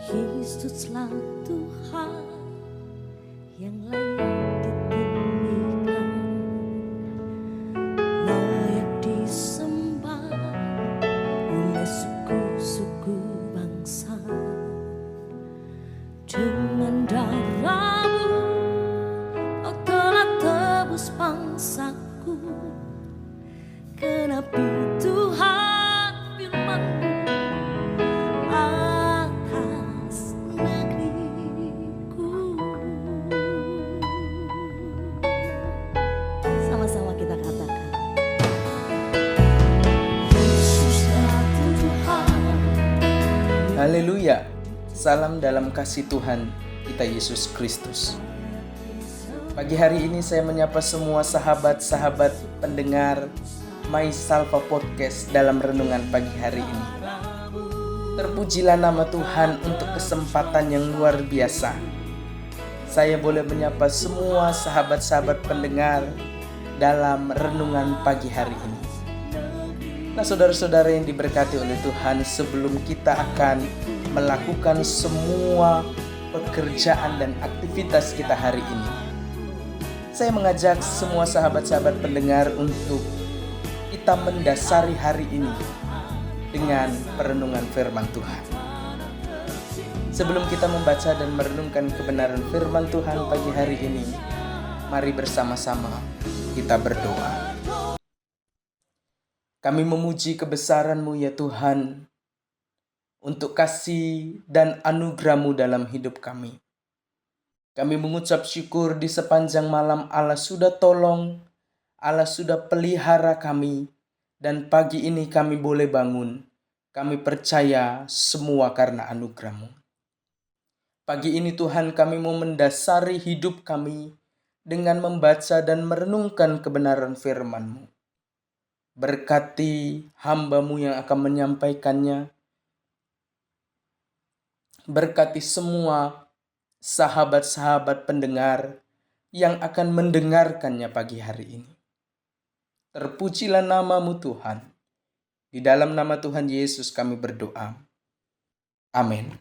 Kristuslah Tuhan yang layak ditinggikan, layak disembah oleh suku-suku bangsa. Dengan darah-Mu Kau telah tebus bangsaku, genapi Tuhan firman-Mu atas negeriku. Sama-sama kita katakan, Yesuslah Tuhan. Haleluya. Salam dalam kasih Tuhan kita Yesus Kristus. Pagi hari ini saya menyapa semua sahabat-sahabat pendengar My Salva Podcast dalam renungan pagi hari ini. Terpujilah nama Tuhan untuk kesempatan yang luar biasa. Saya boleh menyapa semua sahabat-sahabat pendengar dalam renungan pagi hari ini. Nah, saudara-saudara yang diberkati oleh Tuhan, sebelum kita akan melakukan semua pekerjaan dan aktivitas kita hari ini, saya mengajak semua sahabat-sahabat pendengar untuk kita mendasari hari ini dengan perenungan firman Tuhan. Sebelum kita membaca dan merenungkan kebenaran firman Tuhan pagi hari ini, mari bersama-sama kita berdoa. Kami memuji kebesaran-Mu ya Tuhan, untuk kasih dan anugerah-Mu dalam hidup kami. Kami mengucap syukur di sepanjang malam Allah sudah tolong, Allah sudah pelihara kami, dan pagi ini kami boleh bangun. Kami percaya semua karena anugerah-Mu. Pagi ini Tuhan, kami mau mendasari hidup kami dengan membaca dan merenungkan kebenaran firman-Mu. Berkati hamba-Mu yang akan menyampaikannya. Berkati semua sahabat-sahabat pendengar yang akan mendengarkannya pagi hari ini. Terpujilah nama-Mu Tuhan. Di dalam nama Tuhan Yesus kami berdoa. Amin.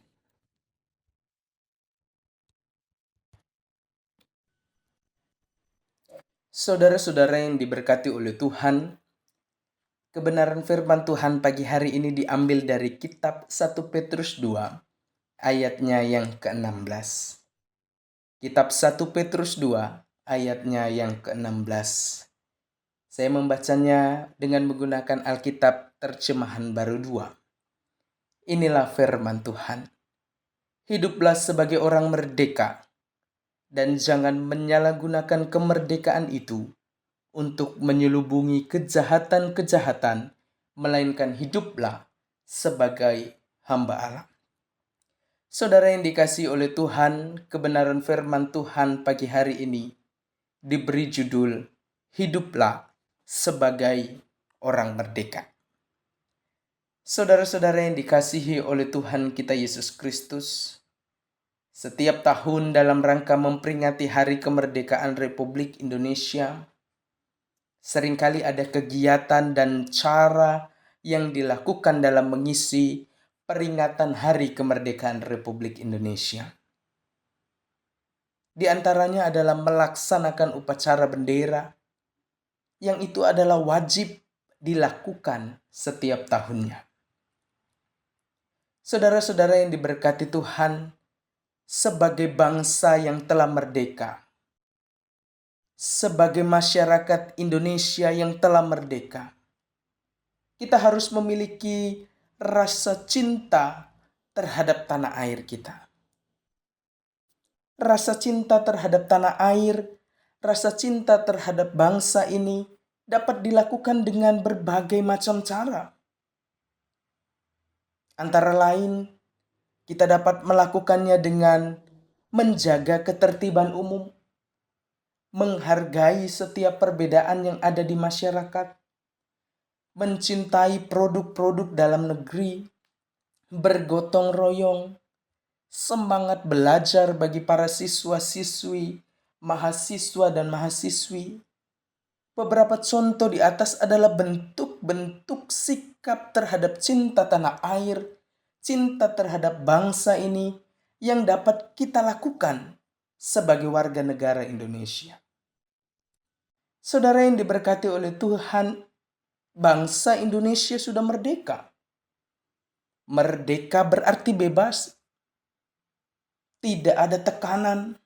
Saudara-saudara yang diberkati oleh Tuhan, kebenaran firman Tuhan pagi hari ini diambil dari kitab 1 Petrus 2 ayatnya yang ke-16. Kitab 1 Petrus 2 ayatnya yang ke-16. Saya membacanya dengan menggunakan Alkitab Terjemahan Baru 2. Inilah firman Tuhan. Hiduplah sebagai orang merdeka, dan jangan menyalahgunakan kemerdekaan itu untuk menyelubungi kejahatan-kejahatan, melainkan hiduplah sebagai hamba Allah. Saudara yang dikasihi oleh Tuhan, kebenaran firman Tuhan pagi hari ini diberi judul Hiduplah sebagai orang merdeka. Saudara-saudara yang dikasihi oleh Tuhan kita Yesus Kristus, setiap tahun dalam rangka memperingati Hari Kemerdekaan Republik Indonesia, seringkali ada kegiatan dan cara yang dilakukan dalam mengisi peringatan Hari Kemerdekaan Republik Indonesia. Di antaranya adalah melaksanakan upacara bendera, yang itu adalah wajib dilakukan setiap tahunnya. Saudara-saudara yang diberkati Tuhan, sebagai bangsa yang telah merdeka, sebagai masyarakat Indonesia yang telah merdeka, kita harus memiliki rasa cinta terhadap tanah air kita. Rasa cinta terhadap tanah air, rasa cinta terhadap bangsa ini dapat dilakukan dengan berbagai macam cara. Antara lain, kita dapat melakukannya dengan menjaga ketertiban umum, menghargai setiap perbedaan yang ada di masyarakat, mencintai produk-produk dalam negeri, bergotong royong, semangat belajar bagi para siswa-siswi, mahasiswa dan mahasiswi. Beberapa contoh di atas adalah bentuk-bentuk sikap terhadap cinta tanah air cinta terhadap bangsa ini yang dapat kita lakukan sebagai warga negara Indonesia. Saudara yang diberkati oleh Tuhan, bangsa Indonesia sudah merdeka. Merdeka berarti bebas, tidak ada tekanan.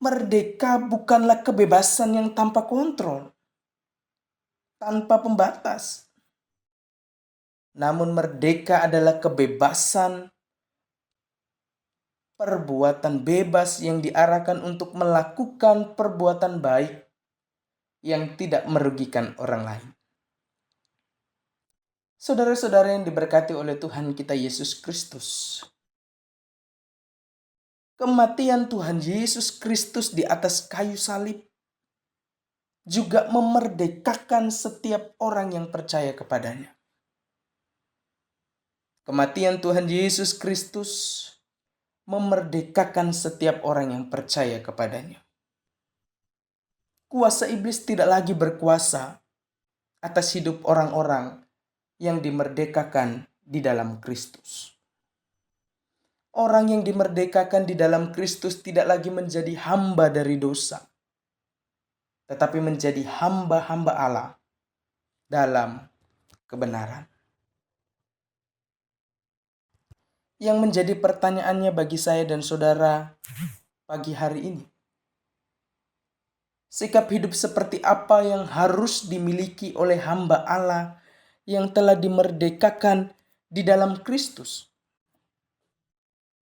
Merdeka bukanlah kebebasan yang tanpa kontrol, tanpa pembatas. Namun merdeka adalah kebebasan, perbuatan bebas yang diarahkan untuk melakukan perbuatan baik yang tidak merugikan orang lain. Saudara-saudara yang diberkati oleh Tuhan kita Yesus Kristus, kematian Tuhan Yesus Kristus di atas kayu salib juga memerdekakan setiap orang yang percaya kepadanya. Kematian Tuhan Yesus Kristus memerdekakan setiap orang yang percaya kepadanya. Kuasa iblis tidak lagi berkuasa atas hidup orang-orang yang dimerdekakan di dalam Kristus. Orang yang dimerdekakan di dalam Kristus tidak lagi menjadi hamba dari dosa, tetapi menjadi hamba-hamba Allah dalam kebenaran. Yang menjadi pertanyaannya bagi saya dan saudara pagi hari ini, sikap hidup seperti apa yang harus dimiliki oleh hamba Allah yang telah dimerdekakan di dalam Kristus?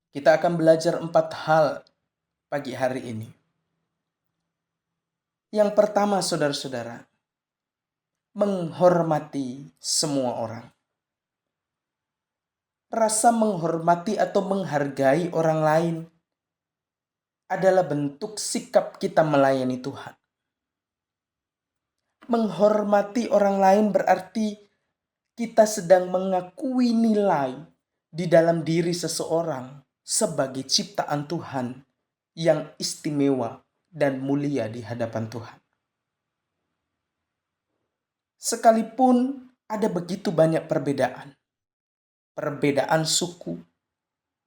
Kita akan belajar 4 hal pagi hari ini. Yang pertama, saudara-saudara, menghormati semua orang. Rasa menghormati atau menghargai orang lain adalah bentuk sikap kita melayani Tuhan. Menghormati orang lain berarti kita sedang mengakui nilai di dalam diri seseorang sebagai ciptaan Tuhan yang istimewa dan mulia di hadapan Tuhan. Sekalipun ada begitu banyak perbedaan suku,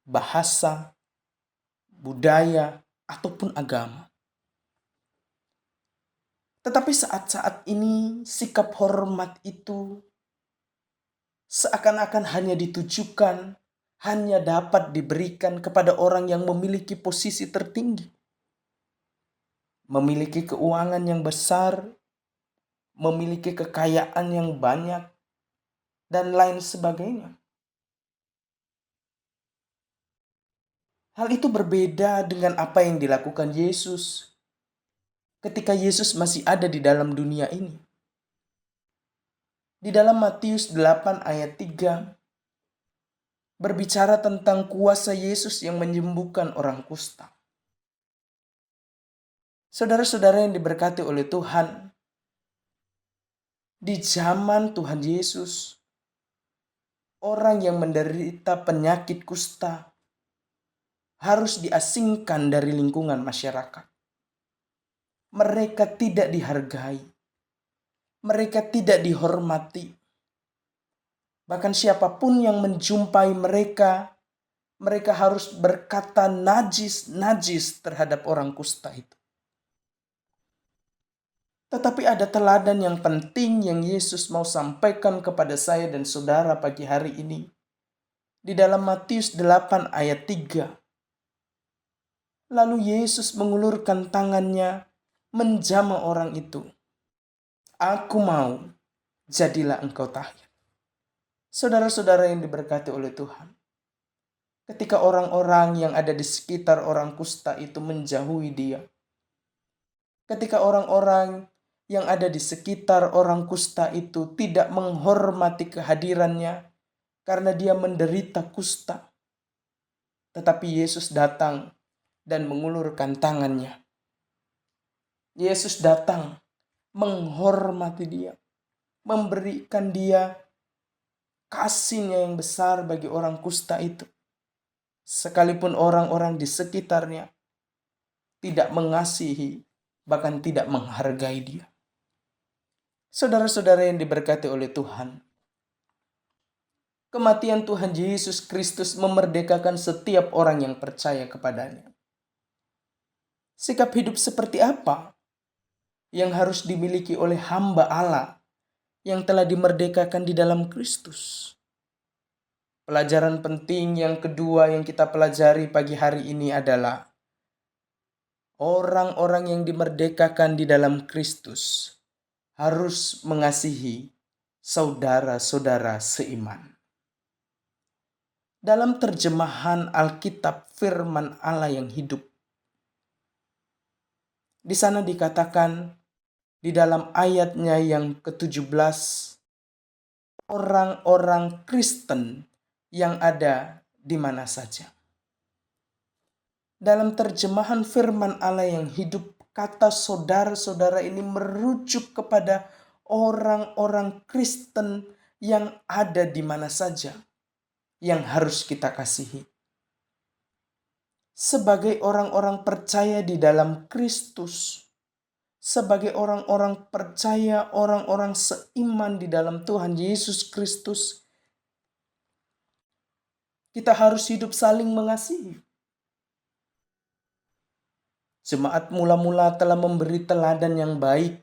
bahasa, budaya, ataupun agama. Tetapi saat-saat ini sikap hormat itu seakan-akan hanya ditujukan, hanya dapat diberikan kepada orang yang memiliki posisi tertinggi, memiliki keuangan yang besar, memiliki kekayaan yang banyak, dan lain sebagainya. Hal itu berbeda dengan apa yang dilakukan Yesus ketika Yesus masih ada di dalam dunia ini. Di dalam Matius 8 ayat 3 berbicara tentang kuasa Yesus yang menyembuhkan orang kusta. Saudara-saudara yang diberkati oleh Tuhan, di zaman Tuhan Yesus, orang yang menderita penyakit kusta harus diasingkan dari lingkungan masyarakat. Mereka tidak dihargai. Mereka tidak dihormati. Bahkan siapapun yang menjumpai mereka, mereka harus berkata najis terhadap orang kusta itu. Tetapi ada teladan yang penting yang Yesus mau sampaikan kepada saya dan saudara pagi hari ini. Di dalam Matius 8 ayat 3. Lalu Yesus mengulurkan tangannya menjamah orang itu. Aku mau, jadilah engkau tahir. Saudara-saudara yang diberkati oleh Tuhan, ketika orang-orang yang ada di sekitar orang kusta itu menjauhi dia, ketika orang-orang yang ada di sekitar orang kusta itu tidak menghormati kehadirannya karena dia menderita kusta, tetapi Yesus datang dan mengulurkan tangannya. Yesus datang menghormati dia, memberikan dia kasihnya yang besar bagi orang kusta itu. Sekalipun orang-orang di sekitarnya tidak mengasihi, bahkan tidak menghargai dia. Saudara-saudara yang diberkati oleh Tuhan, Kematian Tuhan Yesus Kristus memerdekakan setiap orang yang percaya kepadanya. Sikap hidup seperti apa yang harus dimiliki oleh hamba Allah yang telah dimerdekakan di dalam Kristus? Pelajaran penting yang kedua yang kita pelajari pagi hari ini adalah orang-orang yang dimerdekakan di dalam Kristus harus mengasihi saudara-saudara seiman. Dalam terjemahan Alkitab firman Allah yang hidup, di sana dikatakan di dalam ayatnya yang ke-17, orang-orang Kristen yang ada di mana saja. Dalam terjemahan firman Allah yang hidup, kata saudara-saudara ini merujuk kepada orang-orang Kristen yang ada di mana saja, yang harus kita kasihi. Sebagai orang-orang percaya di dalam Kristus, sebagai orang-orang percaya, orang-orang seiman di dalam Tuhan Yesus Kristus, kita harus hidup saling mengasihi. Jemaat mula-mula telah memberi teladan yang baik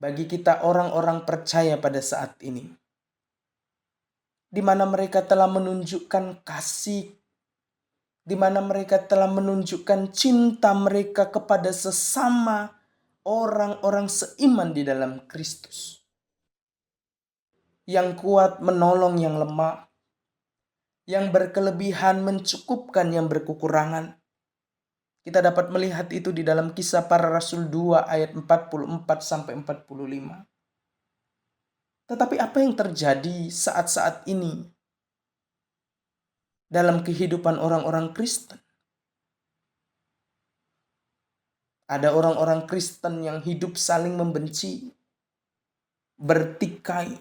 bagi kita orang-orang percaya pada saat ini, di mana mereka telah menunjukkan kasih, di mana mereka telah menunjukkan cinta mereka kepada sesama orang-orang seiman di dalam Kristus. Yang kuat menolong yang lemah, yang berkelebihan mencukupkan yang berkekurangan. Kita dapat melihat itu di dalam Kisah Para Rasul 2 ayat 44-45. Tetapi apa yang terjadi saat-saat ini dalam kehidupan orang-orang Kristen? Ada orang-orang Kristen yang hidup saling membenci, bertikai,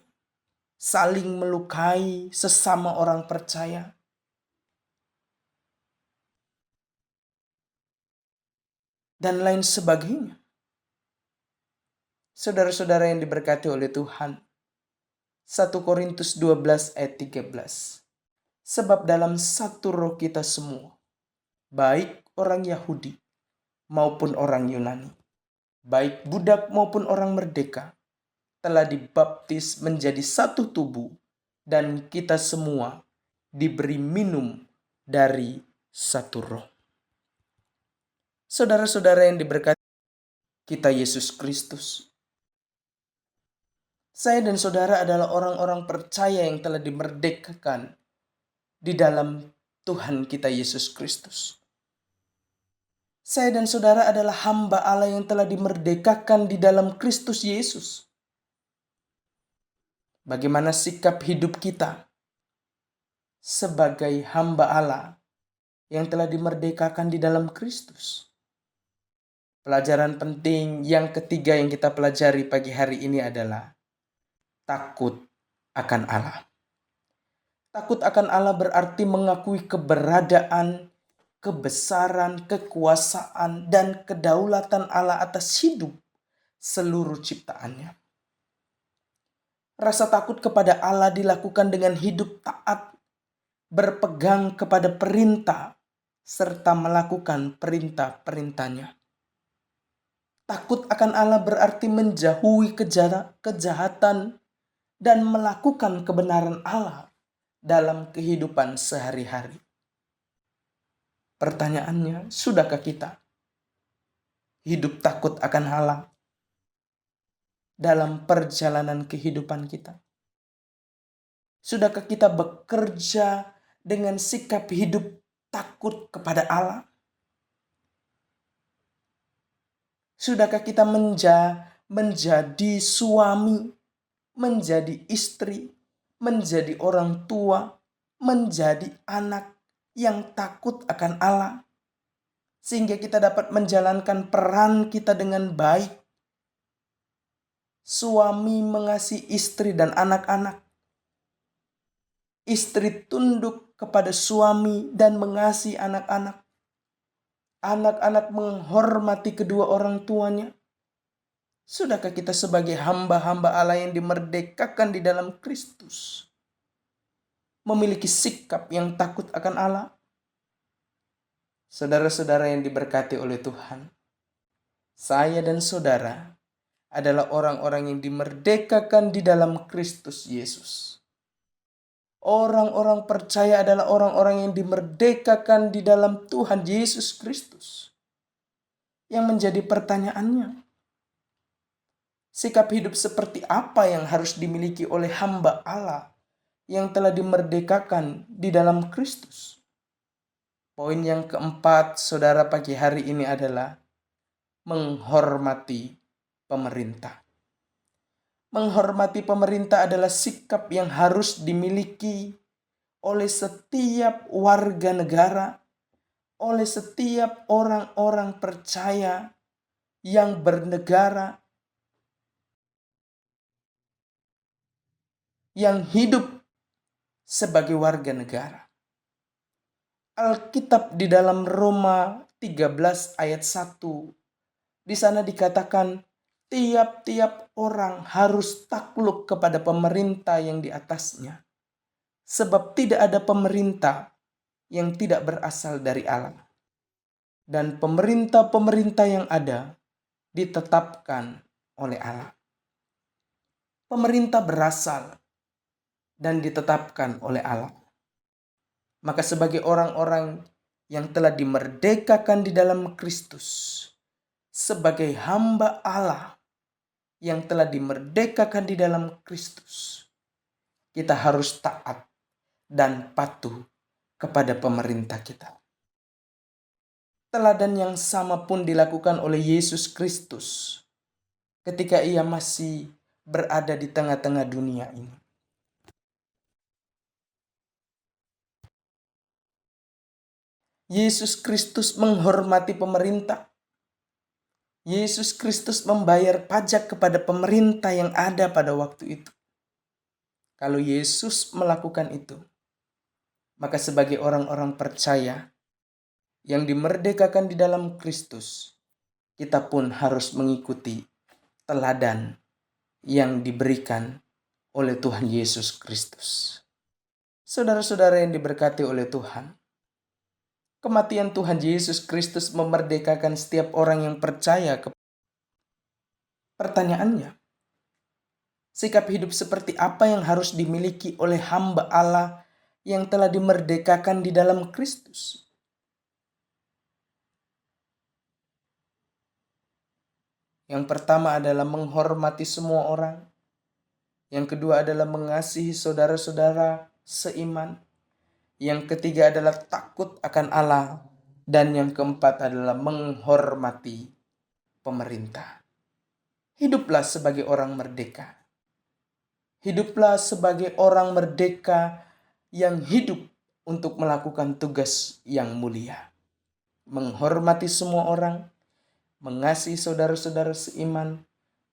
saling melukai sesama orang percaya. Dan lain sebagainya. Saudara-saudara yang diberkati oleh Tuhan, 1 Korintus 12 ayat 13. Sebab dalam satu roh kita semua, baik orang Yahudi maupun orang Yunani, baik budak maupun orang merdeka, telah dibaptis menjadi satu tubuh, dan kita semua diberi minum dari satu roh. Saudara-saudara yang diberkati kita Yesus Kristus, saya dan saudara adalah orang-orang percaya yang telah dimerdekakan di dalam Tuhan kita Yesus Kristus. Saya dan saudara adalah hamba Allah yang telah dimerdekakan di dalam Kristus Yesus. Bagaimana sikap hidup kita sebagai hamba Allah yang telah dimerdekakan di dalam Kristus? Pelajaran penting yang ketiga yang kita pelajari pagi hari ini adalah takut akan Allah. Takut akan Allah berarti mengakui keberadaan, kebesaran, kekuasaan, dan kedaulatan Allah atas hidup seluruh ciptaannya. Rasa takut kepada Allah dilakukan dengan hidup taat, berpegang kepada perintah, serta melakukan perintah-perintahnya. Takut akan Allah berarti menjauhi kejahatan dan melakukan kebenaran Allah dalam kehidupan sehari-hari. Pertanyaannya, sudahkah kita hidup takut akan Allah dalam perjalanan kehidupan kita? Sudahkah kita bekerja dengan sikap hidup takut kepada Allah? Sudahkah kita menjadi suami, menjadi istri, menjadi orang tua, menjadi anak yang takut akan Allah, sehingga kita dapat menjalankan peran kita dengan baik? Suami mengasihi istri dan anak-anak, istri tunduk kepada suami dan mengasihi anak-anak, anak-anak menghormati kedua orang tuanya. Sudahkah kita sebagai hamba-hamba Allah yang dimerdekakan di dalam Kristus memiliki sikap yang takut akan Allah? Saudara-saudara yang diberkati oleh Tuhan, saya dan saudara adalah orang-orang yang dimerdekakan di dalam Kristus Yesus. Orang-orang percaya adalah orang-orang yang dimerdekakan di dalam Tuhan Yesus Kristus. Yang menjadi pertanyaannya, sikap hidup seperti apa yang harus dimiliki oleh hamba Allah yang telah dimerdekakan di dalam Kristus? Poin yang keempat, saudara, pagi hari ini adalah menghormati pemerintah. Menghormati pemerintah adalah sikap yang harus dimiliki oleh setiap warga negara, oleh setiap orang-orang percaya yang bernegara, yang hidup sebagai warga negara. Alkitab di dalam Roma 13 ayat 1, di sana dikatakan tiap-tiap orang harus takluk kepada pemerintah yang di atasnya. Sebab tidak ada pemerintah yang tidak berasal dari Allah. Dan pemerintah-pemerintah yang ada ditetapkan oleh Allah. Pemerintah berasal dan ditetapkan oleh Allah. Maka sebagai orang-orang yang telah dimerdekakan di dalam Kristus, sebagai hamba Allah yang telah dimerdekakan di dalam Kristus, kita harus taat dan patuh kepada pemerintah kita. Teladan yang sama pun dilakukan oleh Yesus Kristus ketika ia masih berada di tengah-tengah dunia ini. Yesus Kristus menghormati pemerintah. Yesus Kristus membayar pajak kepada pemerintah yang ada pada waktu itu. Kalau Yesus melakukan itu, maka sebagai orang-orang percaya yang dimerdekakan di dalam Kristus, kita pun harus mengikuti teladan yang diberikan oleh Tuhan Yesus Kristus. Saudara-saudara yang diberkati oleh Tuhan, kematian Tuhan Yesus Kristus memerdekakan setiap orang yang percaya. Pertanyaannya, sikap hidup seperti apa yang harus dimiliki oleh hamba Allah yang telah dimerdekakan di dalam Kristus? Yang pertama adalah menghormati semua orang. Yang kedua adalah mengasihi saudara-saudara seiman. Yang ketiga adalah takut akan Allah. Dan yang keempat adalah menghormati pemerintah. Hiduplah sebagai orang merdeka. Hiduplah sebagai orang merdeka yang hidup untuk melakukan tugas yang mulia. Menghormati semua orang, mengasihi saudara-saudara seiman,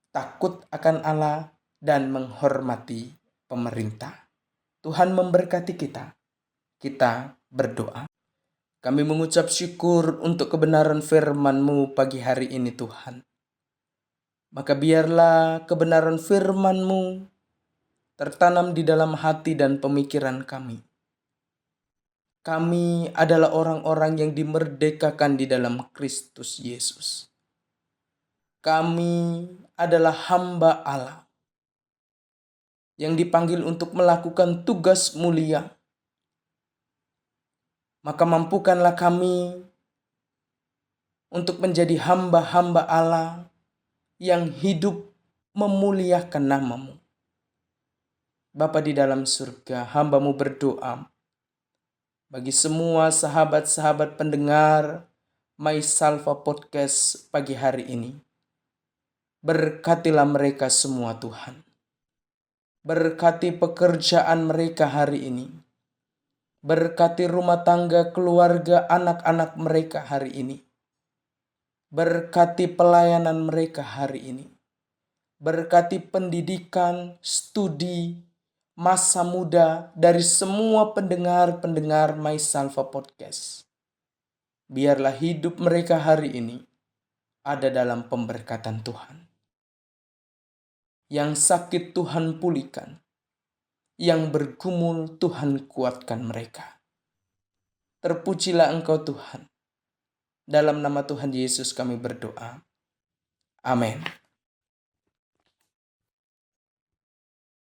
takut akan Allah, dan menghormati pemerintah. Tuhan memberkati kita. Kita berdoa. Kami mengucap syukur untuk kebenaran firman-Mu pagi hari ini, Tuhan. Maka biarlah kebenaran firman-Mu tertanam di dalam hati dan pemikiran kami. Kami adalah orang-orang yang dimerdekakan di dalam Kristus Yesus. Kami adalah hamba Allah yang dipanggil untuk melakukan tugas mulia. Maka mampukanlah kami untuk menjadi hamba-hamba Allah yang hidup memuliakan nama-Mu. Bapa di dalam surga, hamba-Mu berdoa bagi semua sahabat-sahabat pendengar My Salva Podcast pagi hari ini. Berkatilah mereka semua, Tuhan. Berkati pekerjaan mereka hari ini. Berkati rumah tangga, keluarga, anak-anak mereka hari ini. Berkati pelayanan mereka hari ini. Berkati pendidikan, studi, masa muda dari semua pendengar-pendengar My Salva Podcast. Biarlah hidup mereka hari ini ada dalam pemberkatan Tuhan. Yang sakit Tuhan pulihkan. yang bergumul, Tuhan kuatkan mereka. Terpujilah Engkau Tuhan. Dalam nama Tuhan Yesus kami berdoa. Amin.